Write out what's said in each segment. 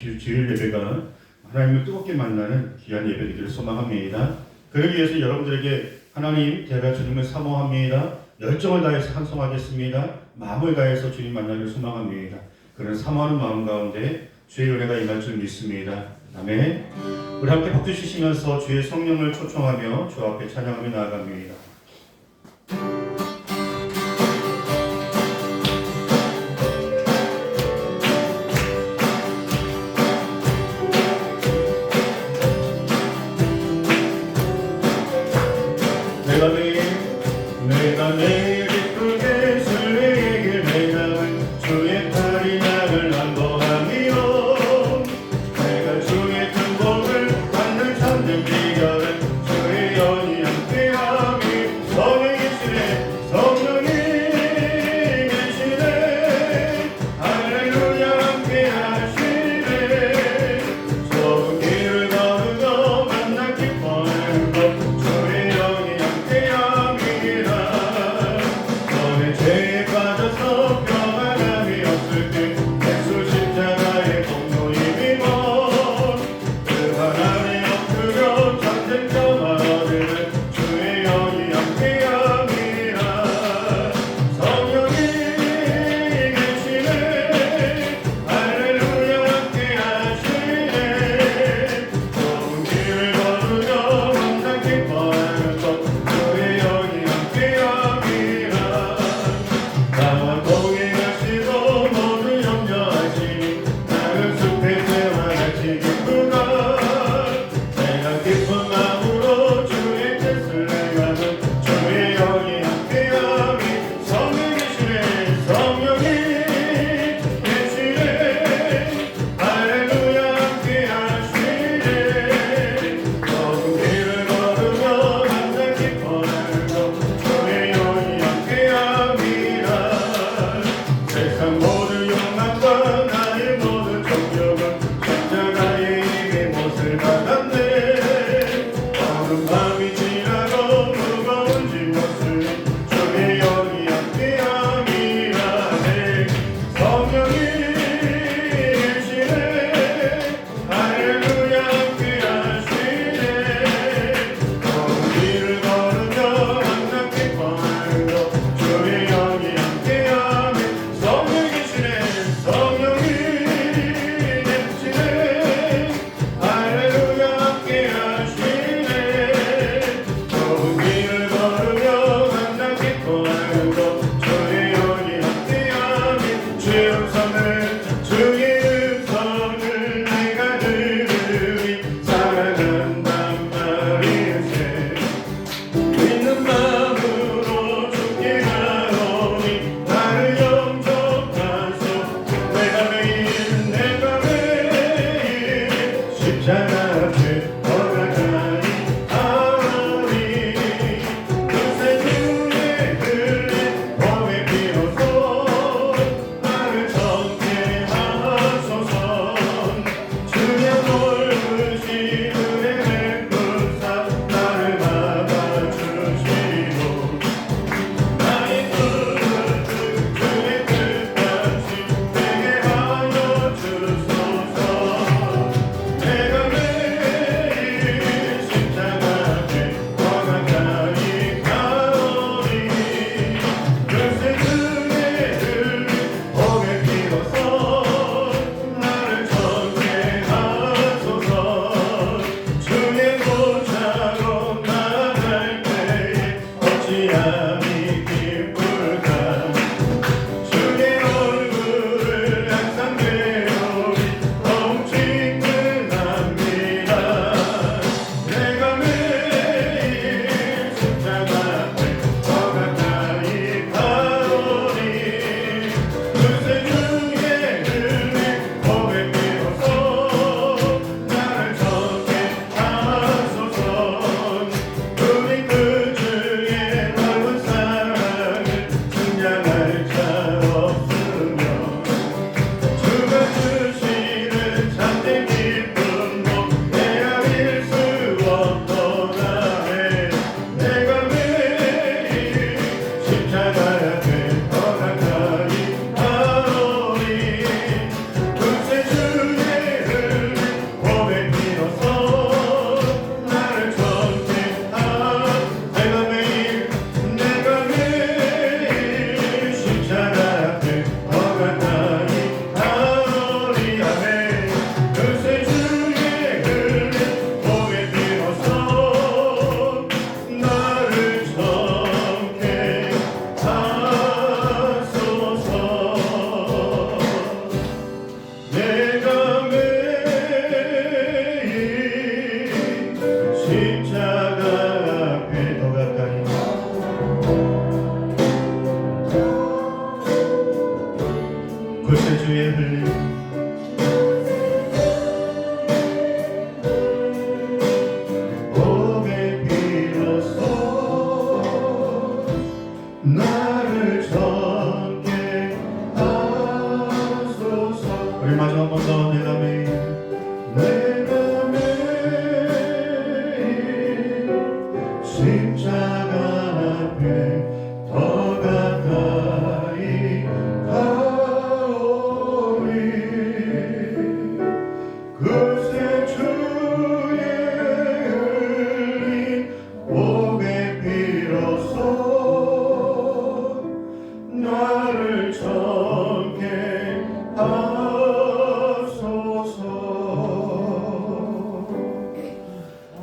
주일 예배가 하나님을 뜨겁게 만나는 귀한 예배이기를 소망합니다. 그러기 위해서 여러분들에게 하나님, 제가 주님을 사모합니다. 열정을 다해서 찬송하겠습니다. 마음을 다해서 주님 만나기를 소망합니다. 그런 사모하는 마음 가운데 주의 은혜가 임할 줄 믿습니다. 아멘. 우리 함께 박수 치시면서 주의 성령을 초청하며 주 앞에 찬양하며 나아갑니다. 내가 내일 기쁘게 설레길 내가 주의 팔이 나를 안보하며 내가 주의 큰 복을 받는 참된 비결은 주의 연이 함께함이라.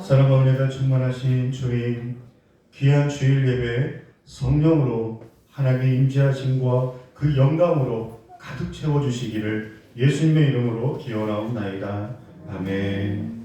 사랑과 은혜가 충만하신 주님, 귀한 주일 예배 성령으로 하나님의 임재하심과 그 영광으로 가득 채워주시기를 예수님의 이름으로 기원하옵나이다. 아멘.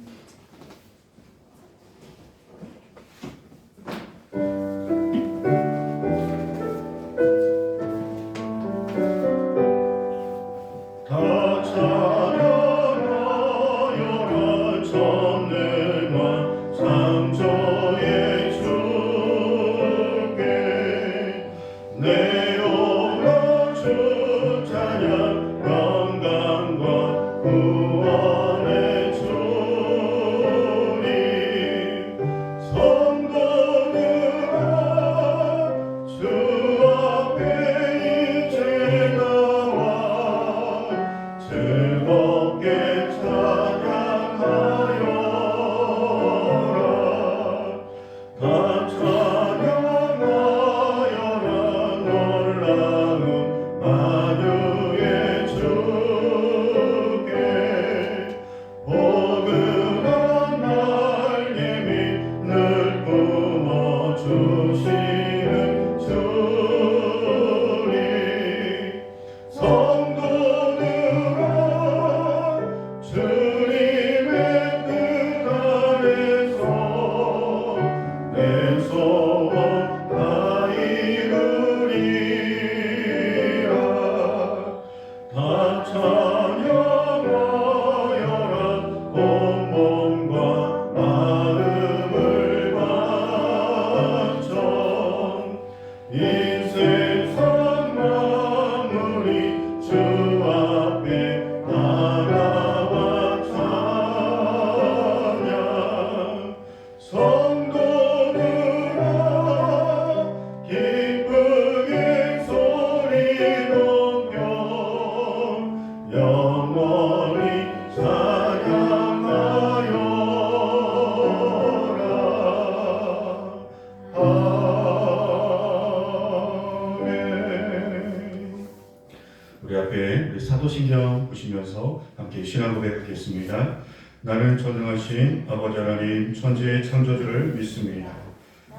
사도신경 보시면서 함께 신앙 고백하겠습니다. 나는 전능하신 아버지 하나님 천지의 창조주를 믿습니다.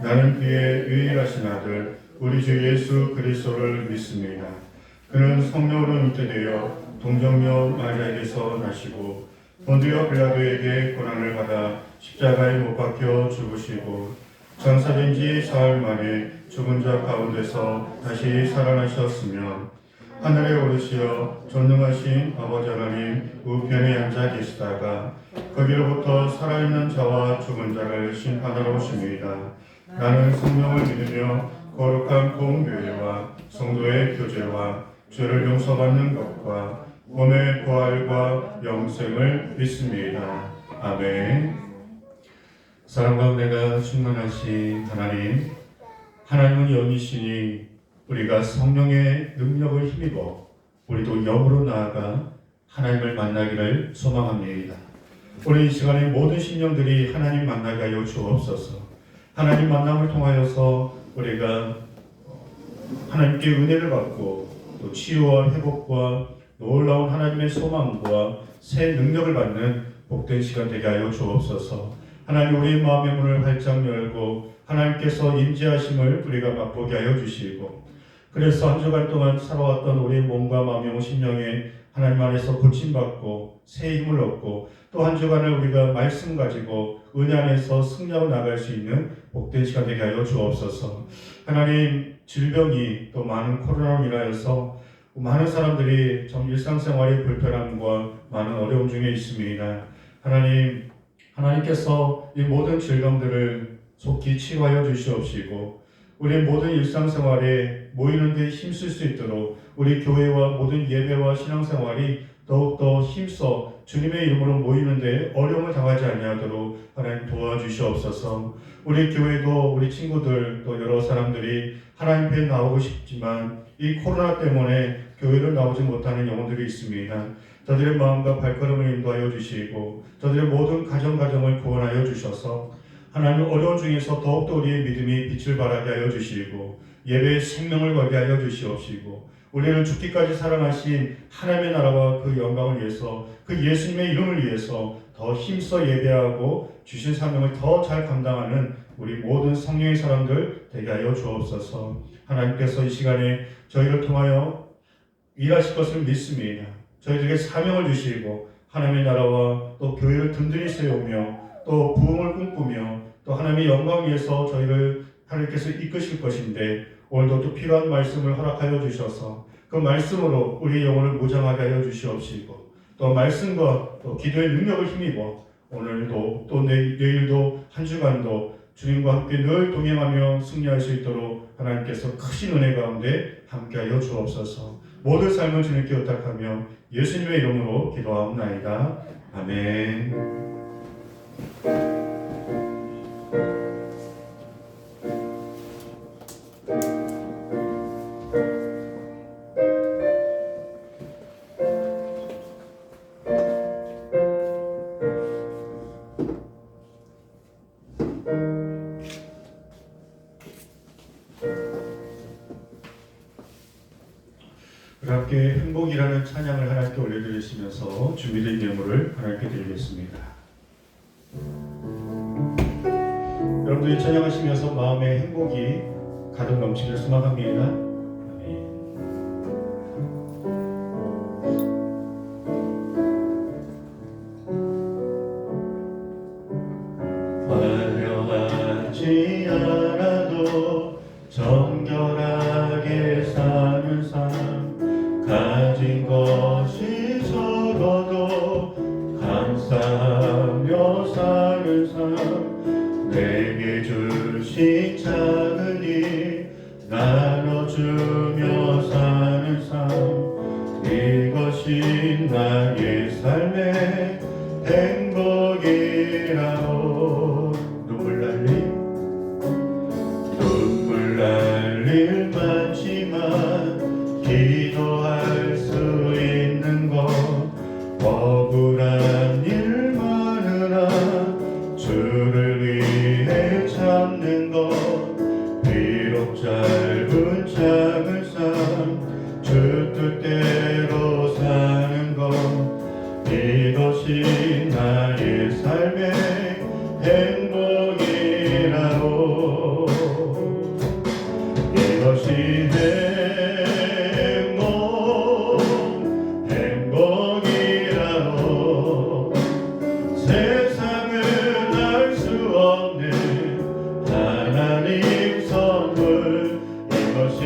나는 그의 유일하신 아들 우리 주 예수 그리스도를 믿습니다. 그는 성령으로 잉태되어 동정녀 마리아에게서 나시고 본디오 빌라도에게 고난을 받아 십자가에 못 박혀 죽으시고 장사된 지 사흘 만에 죽은 자 가운데서 다시 살아나셨으며 하늘에 오르시어 전능하신 아버지 하나님 우편에 앉아 계시다가 거기로부터 살아있는 자와 죽은 자를 심판하러 오십니다. 나는 성령을 믿으며 거룩한 공교회와 성도의 교제와 죄를 용서받는 것과 몸의 부활과 영생을 믿습니다. 아멘. 사랑과 은혜가 충만하신 하나님은 영이시니 우리가 성령의 능력을 힘입어 우리도 영으로 나아가 하나님을 만나기를 소망합니다. 우리 이 시간에 모든 심령들이 하나님 만나게 하여 주옵소서. 하나님 만남을 통하여서 우리가 하나님께 은혜를 받고 또 치유와 회복과 놀라운 하나님의 소망과 새 능력을 받는 복된 시간 되게 하여 주옵소서. 하나님 우리의 마음의 문을 활짝 열고 하나님께서 임재하심을 우리가 맛보게 하여 주시고 그래서 한 주간 동안 살아왔던 우리의 몸과 마음의 심령에 하나님 안에서 고침받고 새 힘을 얻고 또 한 주간을 우리가 말씀 가지고 은혜 안에서 승리하고 나갈 수 있는 복된 시간 되게 하여 주옵소서. 하나님 질병이 또 많은 코로나로 인하여서 많은 사람들이 좀 일상생활의 불편함과 많은 어려움 중에 있습니다. 하나님께서 이 모든 질병들을 속히 치료하여 주시옵시고 우리 모든 일상생활에 모이는 데 힘쓸 수 있도록 우리 교회와 모든 예배와 신앙생활이 더욱더 힘써 주님의 이름으로 모이는 데 어려움을 당하지 아니하도록 하나님 도와주시옵소서. 우리 교회도 우리 친구들 또 여러 사람들이 하나님 앞에 나오고 싶지만 이 코로나 때문에 교회를 나오지 못하는 영혼들이 있습니다. 저들의 마음과 발걸음을 인도하여 주시고 저들의 모든 가정을 구원하여 주셔서 하나님 어려운 중에서 더욱더 우리의 믿음이 빛을 발하게 하여 주시고 예배의 생명을 걸게 하여 주시옵시고 우리를 죽기까지 사랑하신 하나님의 나라와 그 영광을 위해서 그 예수님의 이름을 위해서 더 힘써 예배하고 주신 사명을 더 잘 감당하는 우리 모든 성령의 사람들 되게 하여 주옵소서. 하나님께서 이 시간에 저희를 통하여 일하실 것을 믿습니다. 저희들에게 사명을 주시고 하나님의 나라와 또 교회를 든든히 세우며 또 부흥을 꿈꾸며 또 하나님의 영광 위해서 저희를 하나님께서 이끄실 것인데 오늘도 또 필요한 말씀을 허락하여 주셔서 그 말씀으로 우리의 영혼을 무장하게 하여 주시옵시고 또 말씀과 또 기도의 능력을 힘입어 오늘도 또 내일도 한 주간도 주님과 함께 늘 동행하며 승리할 수 있도록 하나님께서 크신 은혜 가운데 함께하여 주옵소서. 모든 삶을 주님께 의탁하며 예수님의 이름으로 기도하옵나이다. 아멘. 함께 행복이라는 찬양을 하나님께 올려드리시면서 준비된 예물을 하나님께 드리겠습니다. 여러분들이 찬양하시면서 마음의 행복이 가득 넘치길 소망합니다. 아멘. 화려하지 않아도 정결하게 사는 삶 가진 것이 적어도 감사하며 사는 삶 내게 주신 작은 일 나눠주며 사는 삶 이것이 나의 삶의 행복이라오. 눈물 날 일 많지만 기도할 수 있는 것 억울한 일 많으나 주를 위해 참는 것 비록 짧은 작은 삶 주 뜻대로 사는 것 이것이 나의 삶의 행복이라오. 이것이 행복이라오. 세상은 알 수 없는 하나님 선물 이것이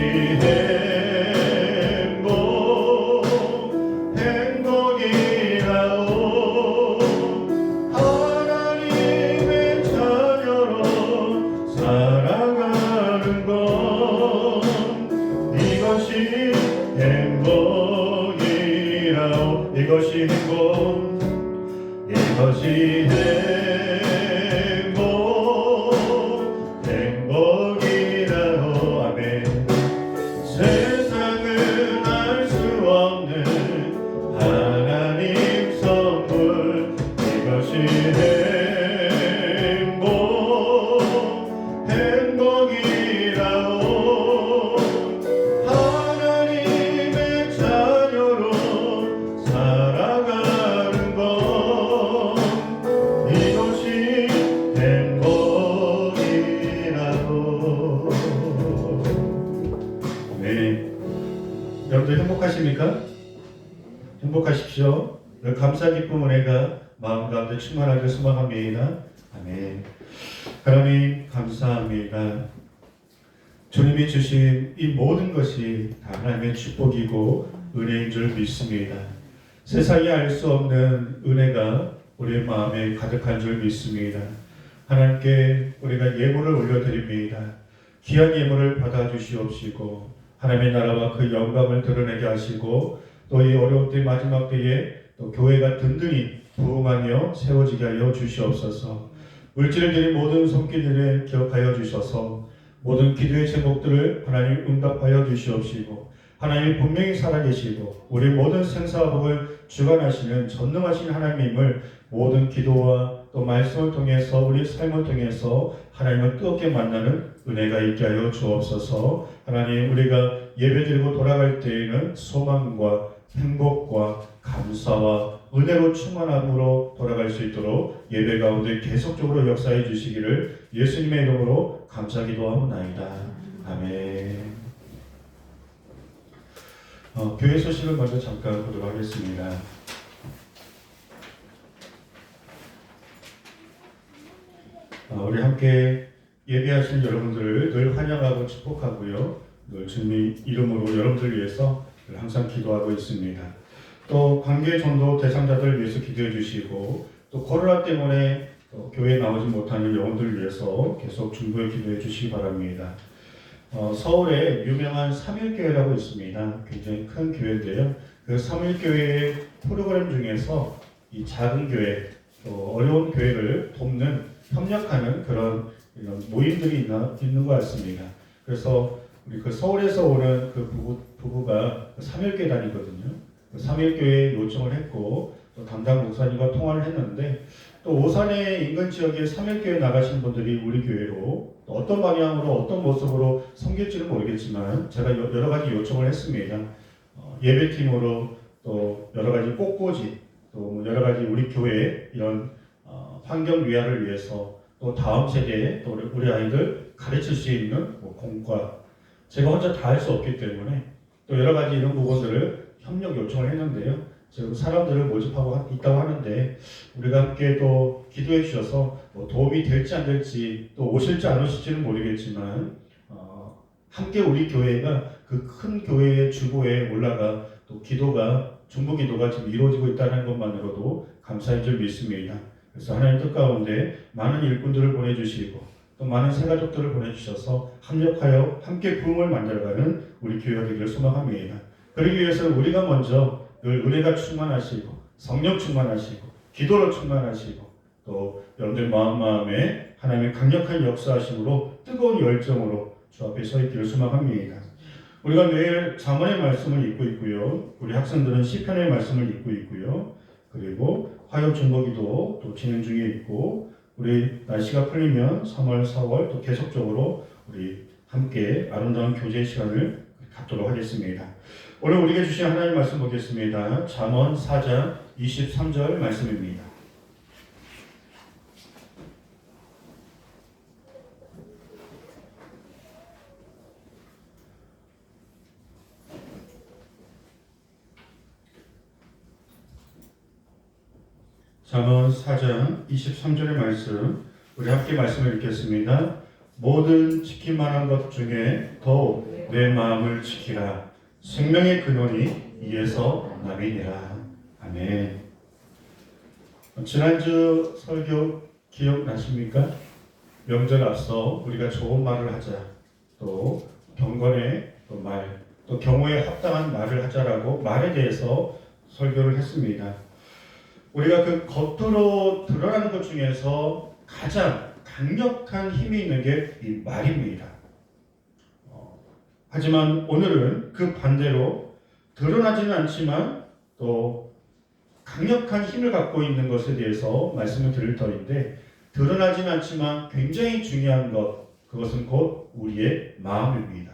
행복이라오. 하나님의 자녀로 살아가는 것 이것이 행복이라오. 이것이 행복이라오. 아멘. 세상은 알 수 없는 하나님 선물 이것이 행복이라오. 하나님의 자녀로 살아가는 것 이것이 행복이라고. 네. 여러분들 행복하십니까? 행복하십시오. 감사 기쁨 은혜가 마음 가운데 충만하길 소망합니다. 아멘. 하나님 감사합니다. 주님이 주신 이 모든 것이 다 하나님의 축복이고 은혜인 줄 믿습니다. 세상이 알 수 없는 은혜가 우리의 마음에 가득한 줄 믿습니다. 하나님께 우리가 예물을 올려드립니다. 귀한 예물을 받아주시옵시고 하나님의 나라와 그 영광을 드러내게 하시고 또 이 어려운 때 마지막 때에 또 교회가 든든히 부흥하며 세워지게 하여 주시옵소서. 물질을 드린 모든 손길들에 기억하여 주셔서 모든 기도의 제목들을 하나님 응답하여 주시옵시고 하나님 분명히 살아계시고 우리 모든 생사복을 주관하시는 전능하신 하나님을 모든 기도와 또 말씀을 통해서 우리 삶을 통해서 하나님을 뜨겁게 만나는 은혜가 있게 하여 주옵소서. 하나님 우리가 예배드리고 돌아갈 때에는 소망과 행복과 감사와 은혜로 충만함으로 돌아갈 수 있도록 예배 가운데 계속적으로 역사해 주시기를 예수님의 이름으로 감사 기도하옵나이다. 아멘. 교회 소식을 먼저 잠깐 보도록 하겠습니다. 우리 함께 예배하신 여러분들을 늘 환영하고 축복하고요. 늘 주님의 이름으로 여러분들 위해서 늘 항상 기도하고 있습니다. 또 관계 전도 대상자들 위해서 기도해 주시고 또 코로나 때문에 교회에 나오지 못하는 영혼들을 위해서 계속 중보에 기도해 주시기 바랍니다. 서울에 유명한 삼일교회라고 있습니다. 굉장히 큰 교회인데요. 그 삼일교회의 프로그램 중에서 이 작은 교회, 어려운 교회를 돕는, 협력하는 그런 이런 모임들이 있는 것 같습니다. 그래서 우리 그 서울에서 오는 그 부부가 삼일교회 다니거든요. 그 삼일교회에 요청을 했고 또 담당 목사님과 통화를 했는데 또 오산의 인근 지역에 삼일교회 나가신 분들이 우리 교회로 또 어떤 방향으로 어떤 모습으로 섬길지는 모르겠지만 제가 여러 가지 요청을 했습니다. 예배팀으로 또 여러 가지 꽃꽂이 또 여러 가지 우리 교회 이런 환경 위화를 위해서 또 다음 세대에 또 우리 아이들 가르칠 수 있는 공과 제가 혼자 다 할 수 없기 때문에 또 여러 가지 이런 부분들을 협력 요청을 했는데요. 지금 사람들을 모집하고 있다고 하는데 우리가 함께 또 기도해 주셔서 도움이 될지 안 될지 또 오실지 안 오실지는 모르겠지만 함께 우리 교회가 그 큰 교회의 주보에 올라가 또 기도가 중보 기도가 지금 이루어지고 있다는 것만으로도 감사인 줄 믿습니다. 그래서 하나님 뜻 가운데 많은 일꾼들을 보내주시고 또 많은 새가족들을 보내주셔서 합력하여 함께 부흥을 만들어가는 우리 교회가 되기를 소망합니다. 그러기 위해서는 우리가 먼저 늘 은혜가 충만하시고 성령 충만하시고 기도로 충만하시고 또 여러분들 마음에 하나님의 강력한 역사하심으로 뜨거운 열정으로 주 앞에 서 있기를 소망합니다. 우리가 매일 잠언의 말씀을 읽고 있고요. 우리 학생들은 시편의 말씀을 읽고 있고요. 그리고 화요 중보기도 또 진행 중에 있고 우리 날씨가 풀리면 3월, 4월 또 계속적으로 우리 함께 아름다운 교제 시간을 갖도록 하겠습니다. 오늘 우리에게 주신 하나님의 말씀 보겠습니다. 잠언 4장 23절 말씀입니다. 잠언 4장 23절의 말씀 우리 함께 말씀을 읽겠습니다. 모든 지킬 만한 것 중에 더욱 내 마음을 지키라. 생명의 근원이 이에서 남이니라. 아멘. 지난주 설교 기억나십니까? 명절 앞서 우리가 좋은 말을 하자, 또 경건의 말, 또 경우에 합당한 말을 하자라고 말에 대해서 설교를 했습니다. 우리가 그 겉으로 드러나는 것 중에서 가장 강력한 힘이 있는 게 이 말입니다. 하지만 오늘은 그 반대로 드러나지는 않지만 또 강력한 힘을 갖고 있는 것에 대해서 말씀을 드릴 터인데 드러나지는 않지만 굉장히 중요한 것, 그것은 곧 우리의 마음입니다.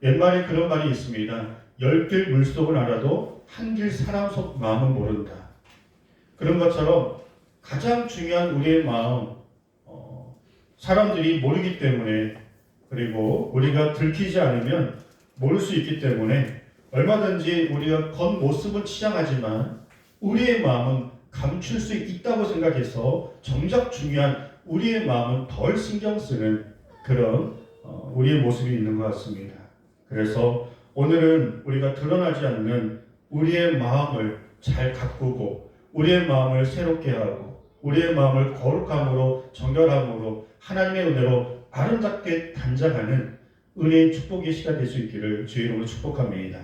옛말에 그런 말이 있습니다. 10길 물속은 알아도 한 길 사람 속 마음은 모른다. 그런 것처럼 가장 중요한 우리의 마음, 사람들이 모르기 때문에 그리고 우리가 들키지 않으면 모를 수 있기 때문에 얼마든지 우리가 겉모습은 치장하지만 우리의 마음은 감출 수 있다고 생각해서 정작 중요한 우리의 마음은 덜 신경 쓰는 그런 우리의 모습이 있는 것 같습니다. 그래서 오늘은 우리가 드러나지 않는 우리의 마음을 잘 가꾸고 우리의 마음을 새롭게 하고 우리의 마음을 거룩함으로 정결함으로 하나님의 은혜로 아름답게 단장하는 은혜의 축복의 시간 될 수 있기를 주의 이름으로 축복합니다.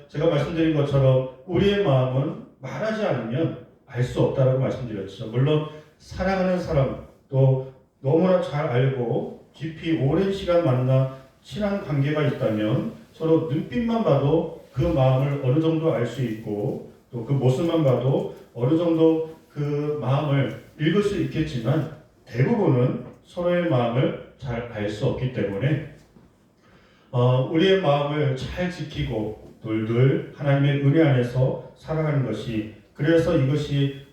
제가 말씀드린 것처럼 우리의 마음은 말하지 않으면 알 수 없다라고 말씀드렸죠. 물론 사랑하는 사람 또 너무나 잘 알고 깊이 오랜 시간 만나 친한 관계가 있다면 서로 눈빛만 봐도 그 마음을 어느 정도 알 수 있고 또 그 모습만 봐도 어느 정도 그 마음을 읽을 수 있겠지만 대부분은 서로의 마음을 잘 알 수 없기 때문에 우리의 마음을 잘 지키고 돌들 하나님의 은혜 안에서 살아가는 것이, 그래서 이것이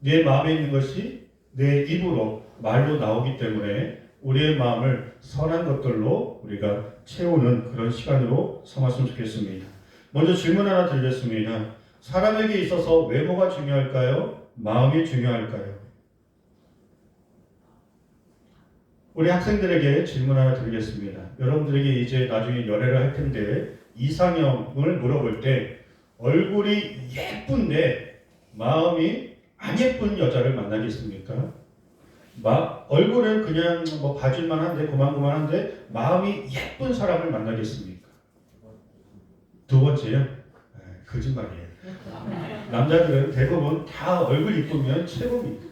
내 마음에 있는 것이 내 입으로 말로 나오기 때문에 우리의 마음을 선한 것들로 우리가 채우는 그런 시간으로 삼았으면 좋겠습니다. 먼저 질문 하나 드리겠습니다. 사람에게 있어서 외모가 중요할까요? 마음이 중요할까요? 우리 학생들에게 질문 하나 드리겠습니다. 여러분들에게 이제 나중에 연애를 할 텐데 이상형을 물어볼 때 얼굴이 예쁜데 마음이 안 예쁜 여자를 만나겠습니까? 얼굴은 그냥 뭐 봐줄만 한데 고만고만한데 마음이 예쁜 사람을 만나겠습니까? 두 번째요? 거짓말이에요. 남자들은 대부분 다 얼굴 이쁘면 최고입니다.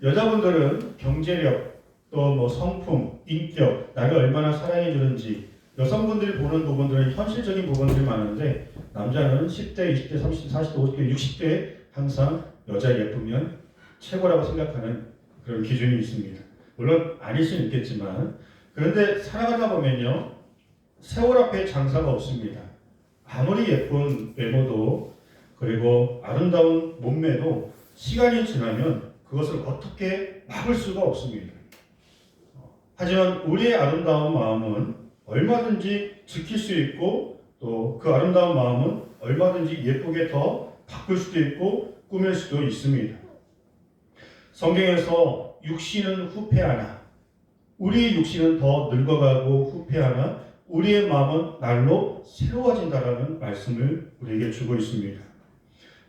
여자분들은 경제력, 또 뭐 성품, 인격, 나를 얼마나 사랑해 주는지, 여성분들이 보는 부분들은 현실적인 부분들이 많은데 남자는 10대, 20대, 30대, 40대, 50대, 60대 항상 여자 예쁘면 최고라고 생각하는 그런 기준이 있습니다. 물론 아닐 수는 있겠지만, 그런데 살아가다 보면요, 세월 앞에 장사가 없습니다. 아무리 예쁜 외모도 그리고 아름다운 몸매도 시간이 지나면 그것을 어떻게 막을 수가 없습니다. 하지만 우리의 아름다운 마음은 얼마든지 지킬 수 있고 또 그 아름다운 마음은 얼마든지 예쁘게 더 바꿀 수도 있고 꾸밀 수도 있습니다. 성경에서 육신은 후패하나 우리의 육신은 더 늙어가고 후패하나 우리의 마음은 날로 새로워진다라는 말씀을 우리에게 주고 있습니다.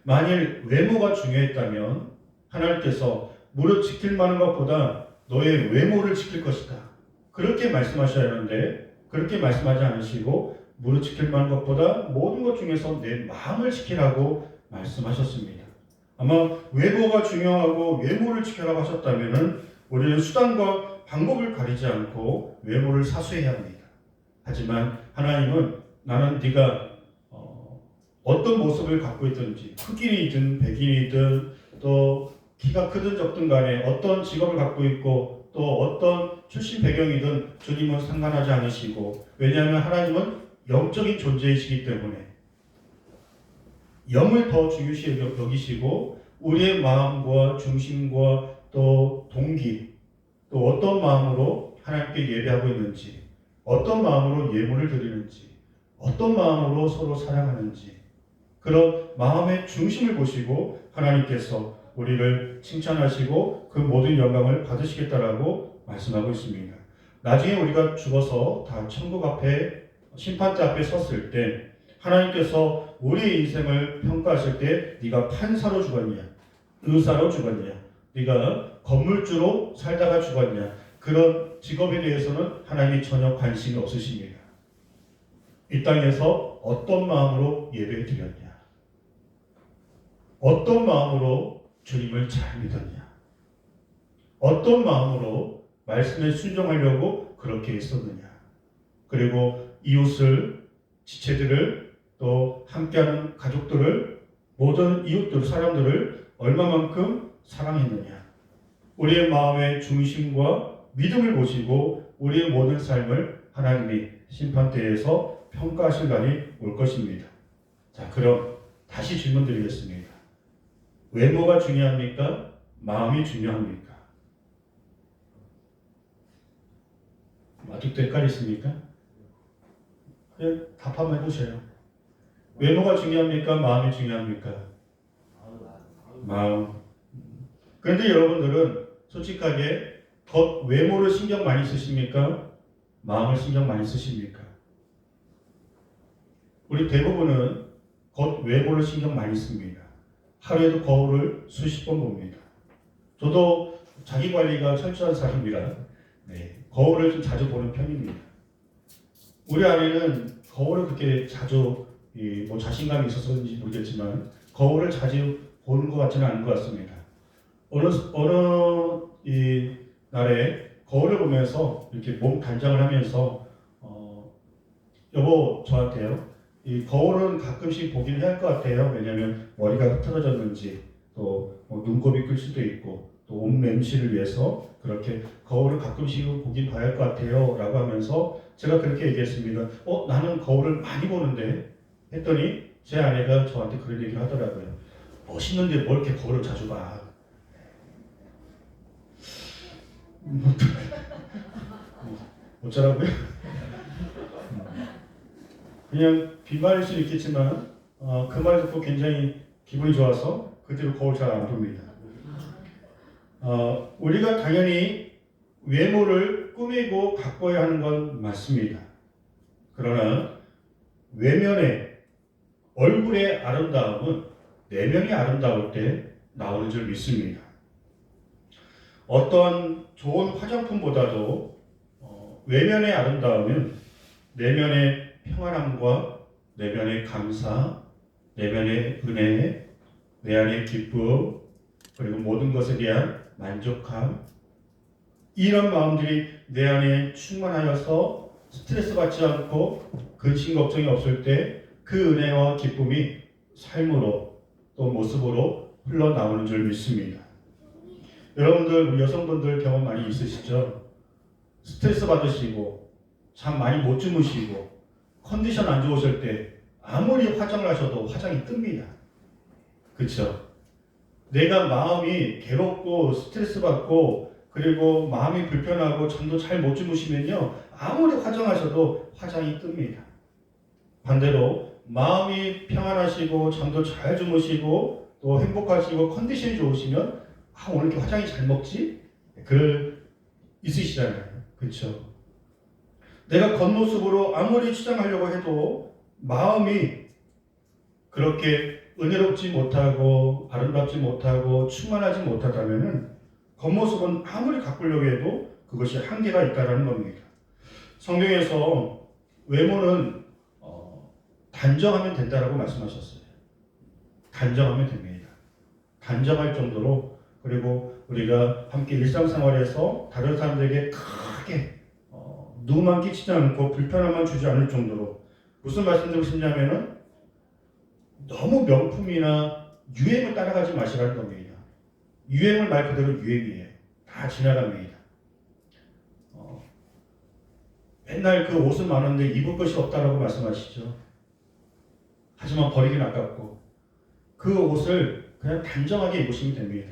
만일 외모가 중요했다면 하나님께서 무릇 지킬 만한 것보다 너의 외모를 지킬 것이다, 그렇게 말씀하셔야 하는데 그렇게 말씀하지 않으시고 무릇 지킬 만한 것보다 모든 것 중에서 내 마음을 지키라고 말씀하셨습니다. 아마 외모가 중요하고 외모를 지켜라고 하셨다면 우리는 수단과 방법을 가리지 않고 외모를 사수해야 합니다. 하지만 하나님은 나는 네가 어떤 모습을 갖고 있든지 흑인이든 백인이든 또 키가 크든 적든 간에 어떤 직업을 갖고 있고 또 어떤 출신 배경이든 주님은 상관하지 않으시고, 왜냐하면 하나님은 영적인 존재이시기 때문에 영을 더 중요시 여기시고 우리의 마음과 중심과 또 동기, 또 어떤 마음으로 하나님께 예배하고 있는지, 어떤 마음으로 예물을 드리는지, 어떤 마음으로 서로 사랑하는지, 그런 마음의 중심을 보시고 하나님께서 우리를 칭찬하시고 그 모든 영광을 받으시겠다라고 말씀하고 있습니다. 나중에 우리가 죽어서 다 천국 앞에 심판대 앞에 섰을 때 하나님께서 우리의 인생을 평가하실 때 네가 판사로 죽었냐, 의사로 죽었냐, 네가 건물주로 살다가 죽었냐, 그런 직업에 대해서는 하나님이 전혀 관심이 없으십니다. 이 땅에서 어떤 마음으로 예배를 드렸냐, 어떤 마음으로 주님을 잘 믿었냐, 어떤 마음으로 말씀에 순종하려고 그렇게 했었느냐, 그리고 이웃을, 지체들을, 또 함께하는 가족들을, 모든 이웃들, 사람들을 얼마만큼 사랑했느냐, 우리의 마음의 중심과 믿음을 보시고 우리의 모든 삶을 하나님이 심판대에서 평가하실 날이 올 것입니다. 자, 그럼 다시 질문 드리겠습니다. 외모가 중요합니까? 마음이 중요합니까? 아직도 헷갈리십니까? 그냥 답 한번 해보세요. 외모가 중요합니까? 마음이 중요합니까? 마음. 그런데 여러분들은 솔직하게 겉 외모를 신경 많이 쓰십니까? 마음을 신경 많이 쓰십니까? 우리 대부분은 겉 외모를 신경 많이 씁니다. 하루에도 거울을 수십 번 봅니다. 저도 자기 관리가 철저한 사람이라 거울을 좀 자주 보는 편입니다. 우리 아내는 거울을 그렇게 자주 뭐 자신감이 있어서인지 모르겠지만 거울을 자주 보는 것 같지는 않은 것 같습니다. 어느 날에 거울을 보면서 이렇게 몸 단장을 하면서 여보 저한테요, 이 거울은 가끔씩 보긴 해야 할 것 같아요. 왜냐하면 머리가 흐트러졌는지 또 눈곱이 끌 수도 있고 또 옷 맨실을 위해서 그렇게 거울을 가끔씩은 보긴 봐야 할 것 같아요 라고 하면서 제가 그렇게 얘기했습니다. 나는 거울을 많이 보는데 했더니 제 아내가 저한테 그런 얘기를 하더라고요. 멋있는데 뭘 이렇게 거울을 자주 봐. 어쩌라고요? 그냥 빈말일 수는 있겠지만 그 말 듣고 굉장히 기분이 좋아서 그 뒤로 거울 잘 안 봅니다. 우리가 당연히 외모를 꾸미고 가꿔야 하는 건 맞습니다. 그러나 외면의 얼굴의 아름다움은 내면이 아름다울 때 나오는 줄 믿습니다. 어떤 좋은 화장품보다도 외면의 아름다움은 내면의 평안함과 내면의 감사, 내면의 은혜, 내 안의 기쁨, 그리고 모든 것에 대한 만족함, 이런 마음들이 내 안에 충만하여서 스트레스 받지 않고 근심 걱정이 없을 때 그 은혜와 기쁨이 삶으로 또 모습으로 흘러나오는 줄 믿습니다. 여러분들, 우리 여성분들 경험 많이 있으시죠? 스트레스 받으시고 잠 많이 못 주무시고 컨디션 안 좋으실 때 아무리 화장을 하셔도 화장이 뜹니다. 그렇죠? 내가 마음이 괴롭고 스트레스 받고 그리고 마음이 불편하고 잠도 잘 못 주무시면요, 아무리 화장하셔도 화장이 뜹니다. 반대로 마음이 평안하시고 잠도 잘 주무시고 또 행복하시고 컨디션이 좋으시면 오늘 이렇게 화장이 잘 먹지? 있으시잖아요. 그렇죠? 내가 겉모습으로 아무리 치장하려고 해도 마음이 그렇게 은혜롭지 못하고 아름답지 못하고 충만하지 못하다면은 겉모습은 아무리 가꾸려고 해도 그것이 한계가 있다는 겁니다. 성경에서 외모는 단정하면 된다라고 말씀하셨어요. 단정하면 됩니다. 단정할 정도로, 그리고 우리가 함께 일상생활에서 다른 사람들에게 크게 누구만 끼치지 않고 불편함만 주지 않을 정도로, 무슨 말씀드리고 싶냐면은 너무 명품이나 유행을 따라가지 마시라는 겁니다. 유행은 말 그대로 유행이에요. 다 지나갑니다. 맨날 그 옷은 많은데 입을 것이 없다라고 말씀하시죠. 하지만 버리긴 아깝고 그 옷을 그냥 단정하게 입으시면 됩니다.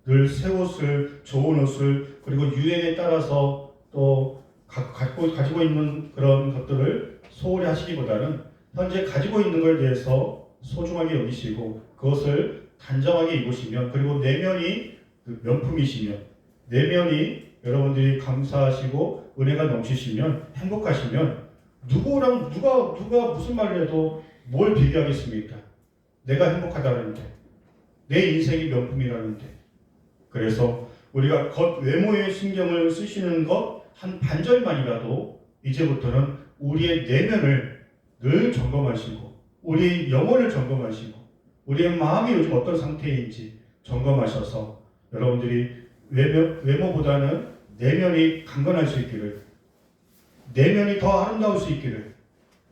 늘 새 옷을, 좋은 옷을, 그리고 유행에 따라서 또 가지고 있는 그런 것들을 소홀히 하시기보다는 현재 가지고 있는 것에 대해서 소중하게 여기시고 그것을 단정하게 입으시면, 그리고 내면이 명품이시면, 내면이 여러분들이 감사하시고 은혜가 넘치시면, 행복하시면 누구랑 누가 무슨 말을 해도 뭘 비교하겠습니까? 내가 행복하다는데, 내 인생이 명품이라는데. 그래서 우리가 겉 외모에 신경을 쓰시는 것 한 반절만이라도 이제부터는 우리의 내면을 늘 점검하시고, 우리의 영혼을 점검하시고, 우리의 마음이 요즘 어떤 상태인지 점검하셔서 여러분들이 외모보다는 내면이 강건할 수 있기를, 내면이 더 아름다울 수 있기를,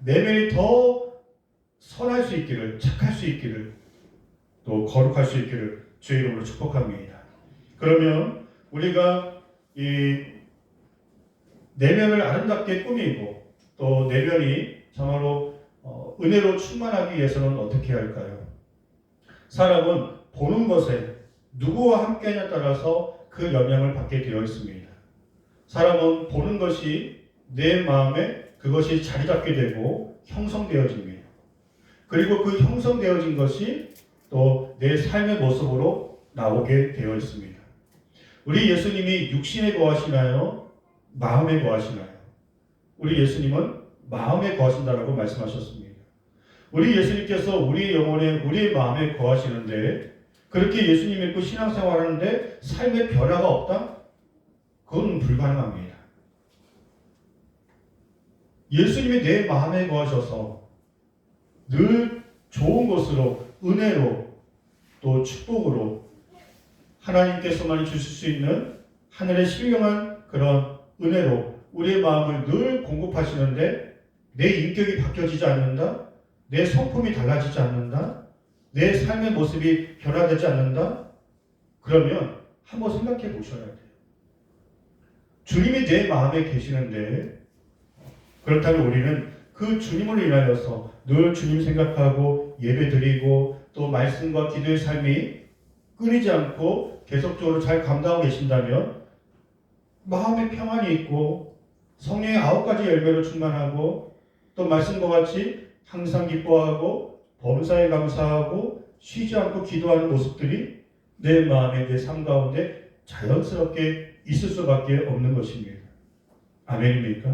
내면이 더 선할 수 있기를, 착할 수 있기를, 또 거룩할 수 있기를 주의 이름으로 축복합니다. 그러면 우리가 이 내면을 아름답게 꾸미고 또 내면이 정말로 은혜로 충만하기 위해서는 어떻게 해야 할까요? 사람은 보는 것에 누구와 함께하냐에 따라서 그 영향을 받게 되어 있습니다. 사람은 보는 것이 내 마음에 그것이 자리 잡게 되고 형성되어집니다. 그리고 그 형성되어진 것이 또 내 삶의 모습으로 나오게 되어 있습니다. 우리 예수님이 육신에 거하시나요? 마음에 거하시나요? 우리 예수님은 마음에 거하신다라고 말씀하셨습니다. 우리 예수님께서 우리의 영혼에, 우리의 마음에 거하시는데, 그렇게 예수님 믿고 신앙생활하는데 삶의 변화가 없다? 그건 불가능합니다. 예수님이 내 마음에 거하셔서 늘 좋은 것으로, 은혜로, 또 축복으로 하나님께서만 주실 수 있는 하늘의 신령한 그런 은혜로 우리의 마음을 늘 공급하시는데, 내 인격이 바뀌어지지 않는다? 내 성품이 달라지지 않는다? 내 삶의 모습이 변화되지 않는다? 그러면 한번 생각해 보셔야 돼요. 주님이 내 마음에 계시는데 그렇다면 우리는 그 주님을 인하여서 늘 주님 생각하고 예배드리고 또 말씀과 기도의 삶이 끊이지 않고 계속적으로 잘 감당하고 계신다면 마음에 평안이 있고 성령의 9가지 열매로 충만하고 또 말씀과 같이 항상 기뻐하고 범사에 감사하고 쉬지 않고 기도하는 모습들이 내 마음에 내 삶 가운데 자연스럽게 있을 수밖에 없는 것입니다. 아멘입니까?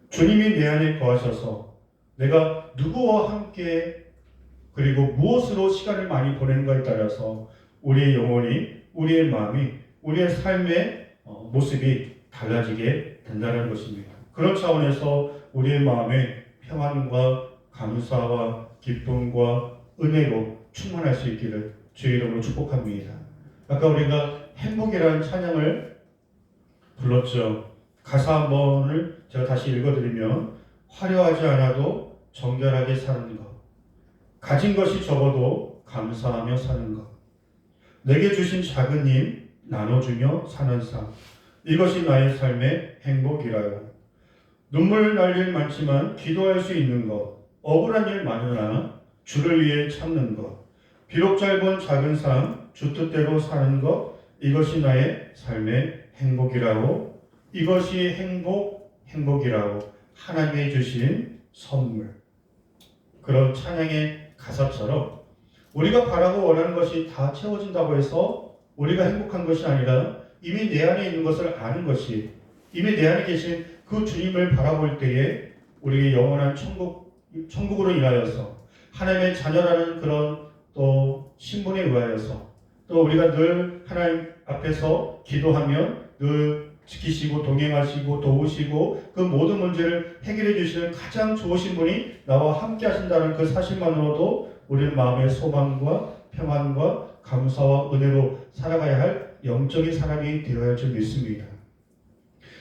주님이 내 안에 거하셔서 내가 누구와 함께 그리고 무엇으로 시간을 많이 보내는가에 따라서 우리의 영혼이, 우리의 마음이, 우리의 삶의 모습이 달라지게 된다는 것입니다. 그런 차원에서 우리의 마음에 평안과 감사와 기쁨과 은혜로 충만할 수 있기를 주의 이름으로 축복합니다. 아까 우리가 행복이라는 찬양을 불렀죠. 가사 한 번을 제가 다시 읽어드리면 화려하지 않아도 정결하게 사는 것, 가진 것이 적어도 감사하며 사는 것, 내게 주신 작은 힘 나눠주며 사는 삶, 이것이 나의 삶의 행복이라요. 눈물 날 일 많지만 기도할 수 있는 것, 억울한 일 많으나 주를 위해 참는 것, 비록 짧은 작은 삶, 주 뜻대로 사는 것, 이것이 나의 삶의 행복이라고. 이것이 행복이라고 하나님이 주신 선물. 그런 찬양의 가사처럼 우리가 바라고 원하는 것이 다 채워진다고 해서 우리가 행복한 것이 아니라 이미 내 안에 있는 것을 아는 것이, 이미 내 안에 계신 그 주님을 바라볼 때에 우리의 영원한 천국으로 인하여서 하나님의 자녀라는 그런 또 신분에 의하여서 또 우리가 늘 하나님 앞에서 기도하면 늘 지키시고 동행하시고 도우시고 그 모든 문제를 해결해 주시는 가장 좋으신 분이 나와 함께 하신다는 그 사실만으로도 우리는 마음의 소망과 평안과 감사와 은혜로 살아가야 할 영적인 사람이 되어야 할 줄 믿습니다.